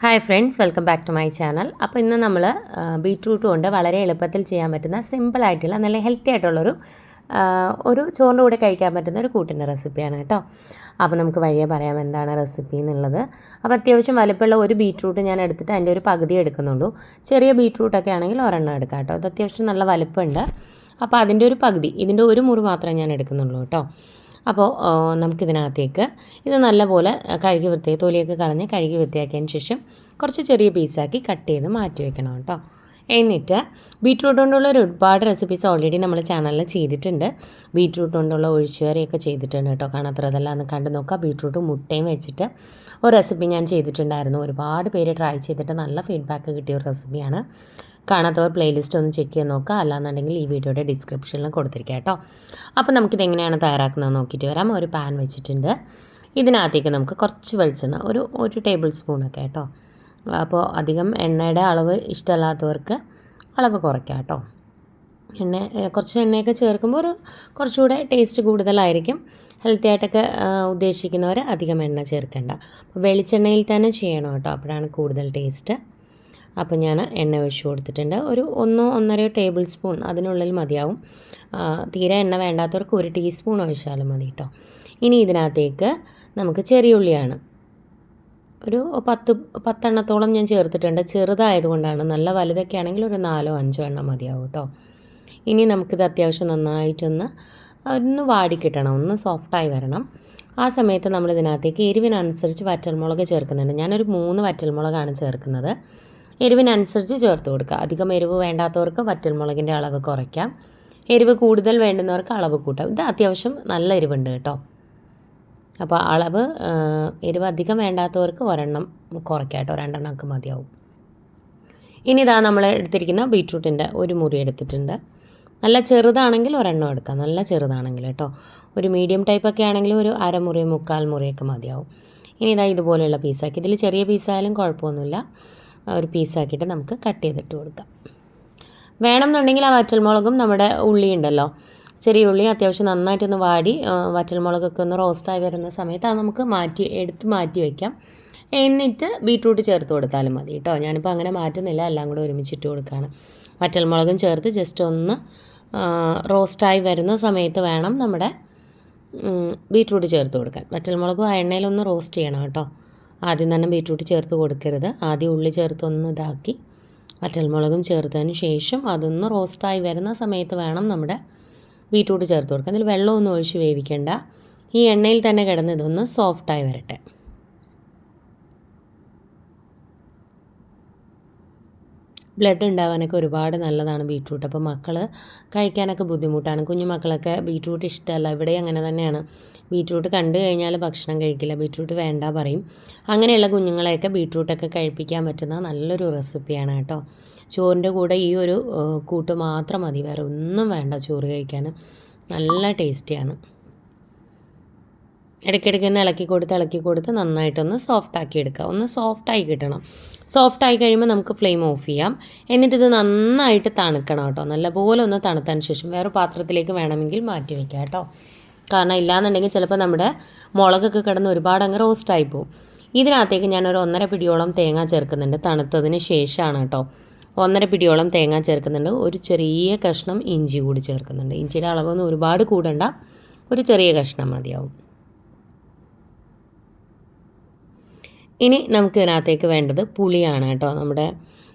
Hi friends, welcome back to my channel. അപ്പോൾ ഇന്ന് നമ്മൾ ബീറ്റ്റൂട്ട് കൊണ്ട് വളരെ എളുപ്പത്തിൽ ചെയ്യാൻ പറ്റുന്ന സിമ്പിളായിട്ടുള്ള നല്ല ഹെൽത്തി ആയിട്ടുള്ളൊരു ചോറിൻ്റെ കൂടെ കഴിക്കാൻ പറ്റുന്ന ഒരു കൂട്ടിൻ്റെ റെസിപ്പിയാണ് കേട്ടോ. അപ്പോൾ നമുക്ക് വഴിയെ പറയാം എന്താണ് റെസിപ്പി എന്നുള്ളത്. അപ്പോൾ അത്യാവശ്യം വലുപ്പമുള്ള ഒരു ബീറ്റ്റൂട്ട് ഞാൻ എടുത്തിട്ട് അതിൻ്റെ ഒരു പകുതി എടുക്കുന്നുള്ളൂ. ചെറിയ ബീറ്റ്റൂട്ടൊക്കെ ആണെങ്കിൽ ഒരെണ്ണം എടുക്കാം കേട്ടോ. അത് അത്യാവശ്യം നല്ല വലുപ്പമുണ്ട്. അപ്പോൾ അതിൻ്റെ ഒരു പകുതി, ഇതിൻ്റെ ഒരു മുറി മാത്രമേ ഞാൻ എടുക്കുന്നുള്ളൂ കേട്ടോ. അപ്പോൾ നമുക്കിതിനകത്തേക്ക് ഇത് നല്ലപോലെ കഴുകി വൃത്തിയാക്കി തൊലിയൊക്കെ കളഞ്ഞ് കഴുകി വൃത്തിയാക്കിയതിന് ശേഷം കുറച്ച് ചെറിയ പീസാക്കി കട്ട് ചെയ്ത് മാറ്റി വെക്കണം കേട്ടോ. എന്നിട്ട് ബീറ്റ്റൂട്ട് കൊണ്ടുള്ള ഒരുപാട് റെസിപ്പീസ് ഓൾറെഡി നമ്മൾ ചാനലിൽ ചെയ്തിട്ടുണ്ട്. ബീറ്റ്റൂട്ട് കൊണ്ടുള്ള ഒഴിച്ചുകറിയൊക്കെ ചെയ്തിട്ടുണ്ട് കേട്ടോ. കാണാത്തതെല്ലാം ഒന്ന് കണ്ടു നോക്കുക. ബീറ്റ്റൂട്ടും മുട്ടയും വെച്ചിട്ട് ഒരു റെസിപ്പി ഞാൻ ചെയ്തിട്ടുണ്ടായിരുന്നു. ഒരുപാട് പേര് ട്രൈ ചെയ്തിട്ട് നല്ല ഫീഡ്ബാക്ക് കിട്ടിയ ഒരു റെസിപ്പിയാണ്. കാണാത്തവർ പ്ലേലിസ്റ്റ് ഒന്ന് ചെക്ക് ചെയ്ത് നോക്കുക. അല്ലാന്നുണ്ടെങ്കിൽ ഈ വീഡിയോയുടെ ഡിസ്ക്രിപ്ഷനിൽ കൊടുത്തിരിക്കുക കേട്ടോ. അപ്പോൾ നമുക്കിത് എങ്ങനെയാണ് തയ്യാറാക്കുന്നത് നോക്കിയിട്ട് വരാം. ഒരു പാൻ വെച്ചിട്ടുണ്ട്. ഇതിനകത്തേക്ക് നമുക്ക് കുറച്ച് വെളിച്ചെണ്ണ, ഒരു ടേബിൾ സ്പൂണൊക്കെ കേട്ടോ. അപ്പോൾ അധികം എണ്ണയുടെ അളവ് ഇഷ്ടമല്ലാത്തവർക്ക് അളവ് കുറയ്ക്കാം കേട്ടോ. കുറച്ച് എണ്ണയൊക്കെ ചേർക്കുമ്പോൾ കുറച്ചുകൂടെ ടേസ്റ്റ് കൂടുതലായിരിക്കും. ഹെൽത്തി ആയിട്ടൊക്കെ ഉദ്ദേശിക്കുന്നവർ അധികം എണ്ണ ചേർക്കേണ്ട. അപ്പോൾ വെളിച്ചെണ്ണയിൽ തന്നെ ചെയ്യണം കേട്ടോ, അപ്പോഴാണ് കൂടുതൽ ടേസ്റ്റ്. അപ്പോൾ ഞാൻ എണ്ണ ഒഴിച്ച് കൊടുത്തിട്ടുണ്ട്. 1-1.5 ടേബിൾ സ്പൂൺ അതിനുള്ളിൽ മതിയാവും. തീരെ എണ്ണ വേണ്ടാത്തവർക്ക് 1 ടീസ്പൂൺ ഒഴിച്ചാലും മതി കേട്ടോ. ഇനി ഇതിനകത്തേക്ക് നമുക്ക് ചെറിയ ഉള്ളിയാണ് ഒരു 10 എണ്ണത്തോളം ഞാൻ ചേർത്തിട്ടുണ്ട്. ചെറുതായതുകൊണ്ടാണ്. നല്ല വലുതൊക്കെ ആണെങ്കിൽ ഒരു 4-5 എണ്ണം മതിയാവും കേട്ടോ. ഇനി നമുക്കിത് അത്യാവശ്യം നന്നായിട്ടൊന്ന് വാടിക്കിട്ടണം, ഒന്ന് സോഫ്റ്റായി വരണം. ആ സമയത്ത് നമ്മൾ ഇതിനകത്തേക്ക് എരിവിനനുസരിച്ച് വറ്റൽമുളക് ചേർക്കുന്നുണ്ട്. ഞാനൊരു 3 വറ്റൽമുളകാണ് ചേർക്കുന്നത്. എരിവിനനുസരിച്ച് ചേർത്ത് കൊടുക്കുക. അധികം എരിവ് വേണ്ടാത്തവർക്ക് വറ്റൽമുളകിൻ്റെ അളവ് കുറയ്ക്കാം. എരിവ് കൂടുതൽ വേണ്ടുന്നവർക്ക് അളവ് കൂട്ടാം. ഇത് അത്യാവശ്യം നല്ല എരിവുണ്ട് കേട്ടോ. അപ്പോൾ എരിവ് അധികം വേണ്ടാത്തവർക്ക് ഒരെണ്ണം കുറയ്ക്കാം കേട്ടോ. 2 എണ്ണമൊക്കെ മതിയാവും. ഇനി ഇതാ നമ്മൾ എടുത്തിരിക്കുന്ന ബീറ്റ്റൂട്ടിൻ്റെ ഒരു മുറി എടുത്തിട്ടുണ്ട്. നല്ല ചെറുതാണെങ്കിൽ ഒരെണ്ണം എടുക്കാം, നല്ല ചെറുതാണെങ്കിൽ കേട്ടോ. ഒരു മീഡിയം ടൈപ്പൊക്കെ ആണെങ്കിൽ ഒരു അരമുറി 3/4 മുറിയൊക്കെ മതിയാവും. ഇനി ഇതാ ഇതുപോലെയുള്ള പീസാക്കി, ഇതിൽ ചെറിയ പീസായാലും കുഴപ്പമൊന്നുമില്ല. ഒരു പീസാക്കിയിട്ട് നമുക്ക് കട്ട് ചെയ്തിട്ട് കൊടുക്കാം. വേണമെന്നുണ്ടെങ്കിൽ ആ വറ്റൽമുളകും നമ്മുടെ ഉള്ളി ഉണ്ടല്ലോ, ചെറിയ ഉള്ളി അത്യാവശ്യം നന്നായിട്ടൊന്ന് വാടി വറ്റൽമുളകൊക്കെ ഒന്ന് റോസ്റ്റായി വരുന്ന സമയത്ത് അത് നമുക്ക് എടുത്ത് മാറ്റി വയ്ക്കാം. എന്നിട്ട് ബീറ്റ്റൂട്ട് ചേർത്ത് കൊടുത്താലും മതി കേട്ടോ. ഞാനിപ്പോൾ അങ്ങനെ മാറ്റുന്നില്ല, എല്ലാം കൂടെ ഒരുമിച്ചിട്ട് കൊടുക്കുകയാണ്. വറ്റൽമുളകും ചേർത്ത് ജസ്റ്റ് ഒന്ന് റോസ്റ്റായി വരുന്ന സമയത്ത് വേണം നമ്മുടെ ബീറ്റ്റൂട്ട് ചേർത്ത് കൊടുക്കാൻ. വറ്റൽമുളകും ആ എണ്ണയിലൊന്ന് റോസ്റ്റ് ചെയ്യണം കേട്ടോ. ആദ്യം തന്നെ ബീറ്റ്റൂട്ട് ചേർത്ത് കൊടുക്കരുത്. ആദ്യം ഉള്ളി ചേർത്തൊന്ന് ഇതാക്കി വറ്റൽമുളകും ചേർത്തതിന് ശേഷം അതൊന്ന് റോസ്റ്റായി വരുന്ന സമയത്ത് വേണം നമ്മുടെ ബീറ്റ്റൂട്ട് ചേർത്ത് കൊടുക്കാൻ. അതിൽ വെള്ളമൊന്നും ഒഴിച്ച് വേവിക്കേണ്ട. ഈ എണ്ണയിൽ തന്നെ കിടന്ന് ഇതൊന്ന് സോഫ്റ്റായി വരട്ടെ. ബ്ലഡ് ഉണ്ടാവാനൊക്കെ ഒരുപാട് നല്ലതാണ് ബീറ്റ്റൂട്ട്. അപ്പോൾ മക്കൾ കഴിക്കാനൊക്കെ ബുദ്ധിമുട്ടാണ്. കുഞ്ഞു മക്കളൊക്കെ ബീറ്റ്റൂട്ട് ഇഷ്ടമല്ല. ഇവിടെ അങ്ങനെ തന്നെയാണ്. ബീറ്റ്റൂട്ട് കണ്ടു കഴിഞ്ഞാൽ ഭക്ഷണം കഴിക്കില്ല, ബീറ്റ്റൂട്ട് വേണ്ട പറയും. അങ്ങനെയുള്ള കുഞ്ഞുങ്ങളെയൊക്കെ ബീറ്റ്റൂട്ടൊക്കെ കഴിപ്പിക്കാൻ പറ്റുന്ന നല്ലൊരു റെസിപ്പിയാണ് കേട്ടോ. ചോറിൻ്റെ കൂടെ ഈ ഒരു കൂട്ട് മാത്രം മതി, വേറെ ഒന്നും വേണ്ട ചോറ് കഴിക്കാൻ. നല്ല ടേസ്റ്റിയാണ്. ഇടയ്ക്കിടയ്ക്ക് ഒന്ന് ഇളക്കി കൊടുത്ത് നന്നായിട്ടൊന്ന് സോഫ്റ്റാക്കി എടുക്കുക. ഒന്ന് സോഫ്റ്റായി കിട്ടണം. സോഫ്റ്റായി കഴിയുമ്പോൾ നമുക്ക് ഫ്ലെയിം ഓഫ് ചെയ്യാം. എന്നിട്ടിത് നന്നായിട്ട് തണുക്കണം കേട്ടോ. നല്ലപോലെ ഒന്ന് തണുത്തതിന് ശേഷം വേറെ പാത്രത്തിലേക്ക് വേണമെങ്കിൽ മാറ്റി വയ്ക്കാം കേട്ടോ. കാരണം ഇല്ലാന്നുണ്ടെങ്കിൽ ചിലപ്പോൾ നമ്മുടെ മുളകൊക്കെ കിടന്ന് ഒരുപാട് അങ്ങ് റോസ്റ്റായി പോകും. ഇതിനകത്തേക്ക് ഞാനൊരു 1.5 പിടിയോളം തേങ്ങ ചേർക്കുന്നുണ്ട്. തണുത്തതിന് ശേഷമാണ് കേട്ടോ. 1.5 പിടിയോളം തേങ്ങ ചേർക്കുന്നുണ്ട്. ഒരു ചെറിയ കഷ്ണം ഇഞ്ചി കൂടി ചേർക്കുന്നുണ്ട്. ഇഞ്ചിയുടെ അളവൊന്നും ഒരുപാട് കൂടണ്ട, ഒരു ചെറിയ കഷ്ണം മതിയാവും. ഇനി നമുക്ക് ഇതിനകത്തേക്ക് വേണ്ടത് പുളിയാണ് കേട്ടോ. നമ്മുടെ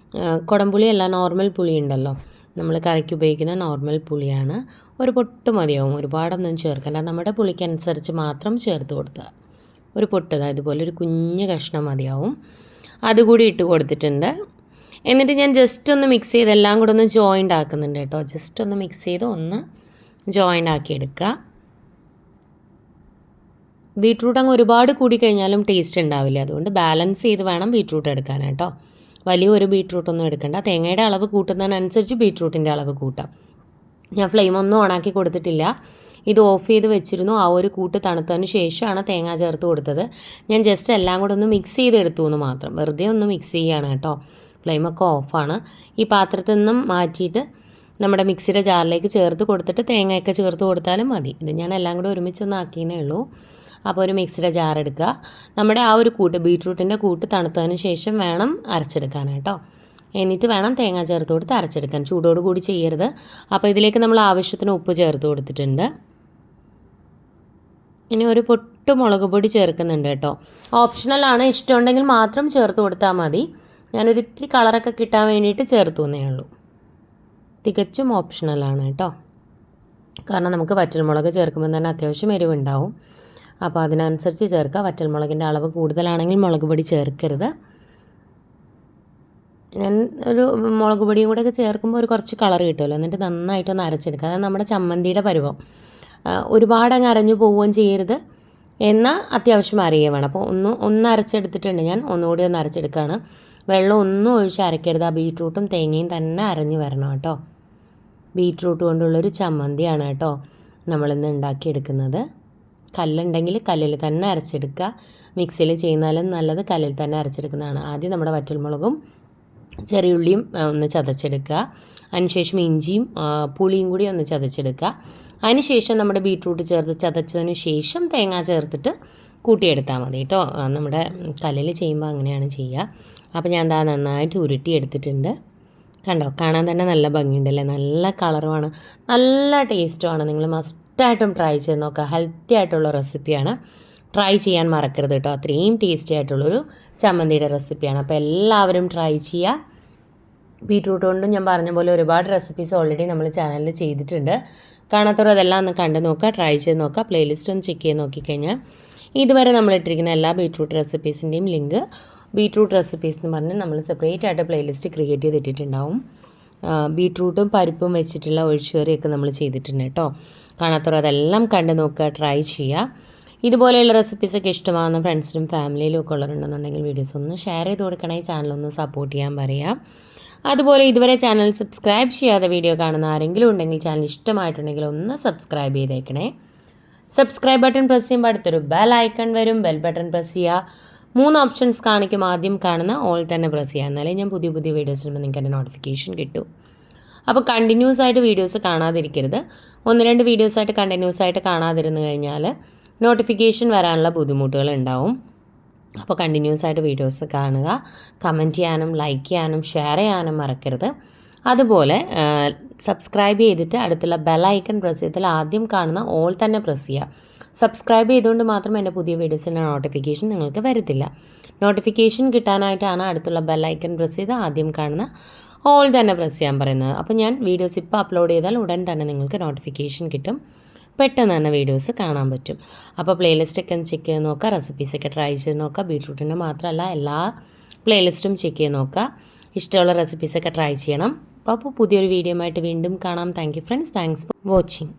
കുടംപുളിയല്ല, നോർമൽ പുളി ഉണ്ടല്ലോ, നമ്മൾ കറിക്ക് ഉപയോഗിക്കുന്ന നോർമൽ പുളിയാണ്. ഒരു പൊട്ട് മതിയാവും, ഒരുപാടൊന്നും ചേർക്കണ്ട. നമ്മുടെ പുളിക്കനുസരിച്ച് മാത്രം ചേർത്ത് കൊടുക്കുക. ഒരു പൊട്ട് ഇതുപോലെ ഒരു കുഞ്ഞ് കഷ്ണം മതിയാവും. അതുകൂടി ഇട്ട് കൊടുത്തിട്ടുണ്ട്. എന്നിട്ട് ഞാൻ ജസ്റ്റ് ഒന്ന് മിക്സ് ചെയ്ത് എല്ലാം കൂടെ ഒന്ന് ജോയിൻ്റ് ആക്കുന്നുണ്ട് കേട്ടോ. ജസ്റ്റ് ഒന്ന് മിക്സ് ചെയ്ത് ഒന്ന് ജോയിൻ്റ് ആക്കി എടുക്കുക. ബീറ്റ്റൂട്ട് അങ്ങ് ഒരുപാട് കൂടിക്കഴിഞ്ഞാലും ടേസ്റ്റ് ഉണ്ടാവില്ല. അതുകൊണ്ട് ബാലൻസ് ചെയ്ത് വേണം ബീറ്റ്റൂട്ട് എടുക്കാൻ കേട്ടോ. വലിയൊരു ബീറ്റ്റൂട്ടൊന്നും എടുക്കണ്ട. തേങ്ങയുടെ അളവ് കൂട്ടുന്നതിനനുസരിച്ച് ബീറ്റ്റൂട്ടിൻ്റെ അളവ് കൂട്ടാം. ഞാൻ ഫ്ലെയിം ഒന്നും ഓണാക്കി കൊടുത്തിട്ടില്ല. ഇത് ഓഫ് ചെയ്ത് വെച്ചിരുന്നു. ആ ഒരു കൂട്ട് തണുത്തതിന് ശേഷമാണ് തേങ്ങ ചേർത്ത് കൊടുത്തത്. ഞാൻ ജസ്റ്റ് എല്ലാം കൂടെ ഒന്ന് മിക്സ് ചെയ്തെടുത്തു എന്ന് മാത്രം. വെറുതെ ഒന്ന് മിക്സ് ചെയ്യുകയാണ് കേട്ടോ. ഫ്ലെയിമൊക്കെ ഓഫാണ്. ഈ പാത്രത്തിൽ നിന്നും മാറ്റിയിട്ട് നമ്മുടെ മിക്സിയുടെ ജാറിലേക്ക് ചേർത്ത് കൊടുത്തിട്ട് തേങ്ങയൊക്കെ ചേർത്ത് കൊടുത്താലും മതി. ഇത് ഞാൻ എല്ലാം കൂടെ ഒരുമിച്ചൊന്ന് ആക്കിയേ ഉള്ളൂ. അപ്പോൾ ഒരു മിക്സിയുടെ ജാർ എടുക്കുക. നമ്മുടെ ആ ഒരു കൂട്ട് ബീട്രൂട്ടിൻ്റെ കൂട്ട് തണുത്തതിന് ശേഷം വേണം അരച്ചെടുക്കാനായിട്ടോ. എന്നിട്ട് വേണം തേങ്ങ ചേർത്ത് കൊടുത്ത് അരച്ചെടുക്കാൻ. ചൂടോട് കൂടി ചെയ്യരുത്. അപ്പോൾ ഇതിലേക്ക് നമ്മൾ ആവശ്യത്തിന് ഉപ്പ് ചേർത്ത് കൊടുത്തിട്ടുണ്ട്. ഇനി ഒരു പൊട്ട് മുളക് പൊടി ചേർക്കുന്നുണ്ട് കേട്ടോ. ഓപ്ഷണലാണ്, ഇഷ്ടമുണ്ടെങ്കിൽ മാത്രം ചേർത്ത് കൊടുത്താൽ മതി. ഞാനൊരു ഇത്തിരി കളറൊക്കെ കിട്ടാൻ വേണ്ടിയിട്ട് ചേർത്തു എന്നേ ഉള്ളൂ. തികച്ചും ഓപ്ഷണലാണ് കേട്ടോ. കാരണം നമുക്ക് വറ്റൽമുളക് ചേർക്കുമ്പോൾ തന്നെ അത്യാവശ്യം എരിവുണ്ടാവും. അപ്പോൾ അതിനനുസരിച്ച് ചേർക്കുക. വറ്റൽമുളകിൻ്റെ അളവ് കൂടുതലാണെങ്കിൽ മുളക് പൊടി ചേർക്കരുത്. ഞാൻ ഒരു മുളക് പൊടിയും കൂടെയൊക്കെ ചേർക്കുമ്പോൾ ഒരു കുറച്ച് കളർ കിട്ടുമല്ലോ. എന്നിട്ട് നന്നായിട്ടൊന്ന് അരച്ചെടുക്കുക. അതായത് നമ്മുടെ ചമ്മന്തിയുടെ പരുവം. ഒരുപാട് അങ്ങ് അരഞ്ഞു പോവുകയും ചെയ്യരുത്, എന്നാൽ അത്യാവശ്യം അരയുകയും വേണം. അപ്പോൾ ഒന്ന് അരച്ചെടുത്തിട്ടുണ്ട്. ഞാൻ ഒന്നുകൂടി ഒന്ന് അരച്ചെടുക്കുകയാണ്. വെള്ളം ഒന്നും ഒഴിച്ച് അരയ്ക്കരുത്. ആ ബീട്രൂട്ടും തേങ്ങയും തന്നെ അരഞ്ഞു വരണം കേട്ടോ. ബീട്രൂട്ട് കൊണ്ടുള്ളൊരു ചമ്മന്തിയാണ് കേട്ടോ നമ്മളിന്ന് ഉണ്ടാക്കിയെടുക്കുന്നത്. കല്ലുണ്ടെങ്കിൽ കല്ലിൽ തന്നെ അരച്ചെടുക്കുക. മിക്സിയിൽ ചെയ്യുന്നാലും നല്ലത് കല്ലിൽ തന്നെ അരച്ചെടുക്കുന്നതാണ്. ആദ്യം നമ്മുടെ വറ്റൽമുളകും ചെറിയുള്ളിയും ഒന്ന് ചതച്ചെടുക്കുക. അതിനുശേഷം ഇഞ്ചിയും പുളിയും കൂടി ഒന്ന് ചതച്ചെടുക്കുക. അതിനുശേഷം നമ്മുടെ ബീട്രൂട്ട് ചേർത്ത് ചതച്ചതിന് ശേഷം തേങ്ങ ചേർത്തിട്ട് കൂട്ടിയെടുത്താൽ മതി കേട്ടോ. നമ്മുടെ കല്ലിൽ ചെയ്യുമ്പോൾ അങ്ങനെയാണ് ചെയ്യുക. അപ്പോൾ ഞാൻ എന്താ നന്നായിട്ട് ഉരുട്ടി എടുത്തിട്ടുണ്ട്. കണ്ടോ, കാണാൻ തന്നെ നല്ല ഭംഗിയുണ്ടല്ലേ, നല്ല കളറുമാണ്, നല്ല ടേസ്റ്റുമാണ്. നിങ്ങൾ മസ്റ്റായിട്ടും ട്രൈ ചെയ്ത് നോക്കുക. ഹെൽത്തി ആയിട്ടുള്ള റെസിപ്പിയാണ്. ട്രൈ ചെയ്യാൻ മറക്കരുത് കേട്ടോ. അത്രയും ടേസ്റ്റി ആയിട്ടുള്ളൊരു ചമ്മന്തിയുടെ റെസിപ്പിയാണ്. അപ്പോൾ എല്ലാവരും ട്രൈ ചെയ്യുക. ബീട്രൂട്ട് കൊണ്ടും ഞാൻ പറഞ്ഞ പോലെ ഒരുപാട് റെസിപ്പീസ് ഓൾറെഡി നമ്മൾ ചാനലിൽ ചെയ്തിട്ടുണ്ട്. കാണാത്തവർ അതെല്ലാം ഒന്ന് കണ്ടു നോക്കുക, ട്രൈ ചെയ്ത് നോക്കുക. പ്ലേലിസ്റ്റ് ഒന്ന് ചെക്ക് ചെയ്ത് നോക്കിക്കഴിഞ്ഞാൽ ഇതുവരെ നമ്മളിട്ടിരിക്കുന്ന എല്ലാ ബീട്രൂട്ട് റെസിപ്പീസിൻ്റെയും ലിങ്ക് ബീട്രൂട്ട് റെസിപ്പീസ് എന്ന് പറഞ്ഞ് നമ്മൾ സെപ്പറേറ്റ് ആയിട്ട് പ്ലേലിസ്റ്റ് ക്രിയേറ്റ് ചെയ്തിട്ടുണ്ടാവും. ബീട്രൂട്ടും പരിപ്പും വെച്ചിട്ടുള്ള ഒഴിച്ചുകറിയൊക്കെ നമ്മൾ ചെയ്തിട്ടുണ്ട് കേട്ടോ. കാണാത്തവർ അതെല്ലാം കണ്ടു നോക്കുക, ട്രൈ ചെയ്യുക. ഇതുപോലെയുള്ള റെസിപ്പീസൊക്കെ ഇഷ്ടമാകുന്ന ഫ്രണ്ട്സിനും ഫാമിലിയിലും ഒക്കെ ഉള്ളവരുണ്ടെന്നുണ്ടെങ്കിൽ വീഡിയോസ് ഒന്ന് ഷെയർ ചെയ്ത് കൊടുക്കണേ. ചാനലൊന്ന് സപ്പോർട്ട് ചെയ്യാൻ പറയാം. അതുപോലെ ഇതുവരെ ചാനൽ സബ്സ്ക്രൈബ് ചെയ്യാതെ വീഡിയോ കാണുന്ന ആരെങ്കിലും ഉണ്ടെങ്കിൽ ചാനൽ ഇഷ്ടമായിട്ടുണ്ടെങ്കിൽ ഒന്ന് സബ്സ്ക്രൈബ് ചെയ്തേക്കണേ. സബ്സ്ക്രൈബ് ബട്ടൺ പ്രസ് ചെയ്യുമ്പോൾ അടുത്തൊരു ബെൽ ഐക്കൺ വരും. ബെൽ ബട്ടൺ പ്രസ് ചെയ്യുക. 3 ഓപ്ഷൻസ് കാണിക്കും. ആദ്യം കാണുന്ന ഓൾ തന്നെ പ്രസ് ചെയ്യുക. എന്നാലേ ഞാൻ പുതിയ വീഡിയോസ് ഇടുമ്പോൾ നിങ്ങൾക്ക് എൻ്റെ നോട്ടിഫിക്കേഷൻ കിട്ടും. അപ്പോൾ കണ്ടിന്യൂസ് ആയിട്ട് വീഡിയോസ് കാണാതിരിക്കരുത്. 1-2 വീഡിയോസായിട്ട് കണ്ടിന്യൂസ് ആയിട്ട് കാണാതിരുന്നു കഴിഞ്ഞാൽ നോട്ടിഫിക്കേഷൻ വരാനുള്ള ബുദ്ധിമുട്ടുകൾ ഉണ്ടാവും. അപ്പോൾ കണ്ടിന്യൂസ് ആയിട്ട് വീഡിയോസ് കാണുക. കമൻറ്റ് ചെയ്യാനും ലൈക്ക് ചെയ്യാനും ഷെയർ ചെയ്യാനും മറക്കരുത്. അതുപോലെ സബ്സ്ക്രൈബ് ചെയ്തിട്ട് അടുത്തുള്ള ബെൽ ഐക്കൺ പ്രസ് ചെയ്താൽ ആദ്യം കാണുന്ന ഓൾ തന്നെ പ്രസ് ചെയ്യുക. സബ്സ്ക്രൈബ് ചെയ്തുകൊണ്ട് മാത്രം എൻ്റെ പുതിയ വീഡിയോസിൻ്റെ നോട്ടിഫിക്കേഷൻ നിങ്ങൾക്ക് വരത്തില്ല. നോട്ടിഫിക്കേഷൻ കിട്ടാനായിട്ടാണ് അടുത്തുള്ള ബെൽ ഐക്കൺ പ്രസ് ചെയ്ത് ആദ്യം കാണുന്ന ഓൾ തന്നെ പ്രസ് ചെയ്യാൻ പറയുന്നത്. അപ്പോൾ ഞാൻ വീഡിയോസ് ഇപ്പോൾ അപ്ലോഡ് ചെയ്താൽ ഉടൻ തന്നെ നിങ്ങൾക്ക് നോട്ടിഫിക്കേഷൻ കിട്ടും. പെട്ടെന്ന് തന്നെ വീഡിയോസ് കാണാൻ പറ്റും. അപ്പോൾ പ്ലേലിസ്റ്റൊക്കെ ഒന്ന് ചെക്ക് ചെയ്ത് നോക്കുക. റെസിപ്പീസൊക്കെ ട്രൈ ചെയ്ത് നോക്കുക. ബീട്രൂട്ടിൻ്റെ മാത്രമല്ല എല്ലാ പ്ലേലിസ്റ്റും ചെക്ക് ചെയ്ത് നോക്കുക. ഇഷ്ടമുള്ള റെസിപ്പീസൊക്കെ ട്രൈ ചെയ്യണം. അപ്പോൾ പുതിയൊരു വീഡിയോ ആയിട്ട് വീണ്ടും കാണാം. Thank you friends. Thanks for watching.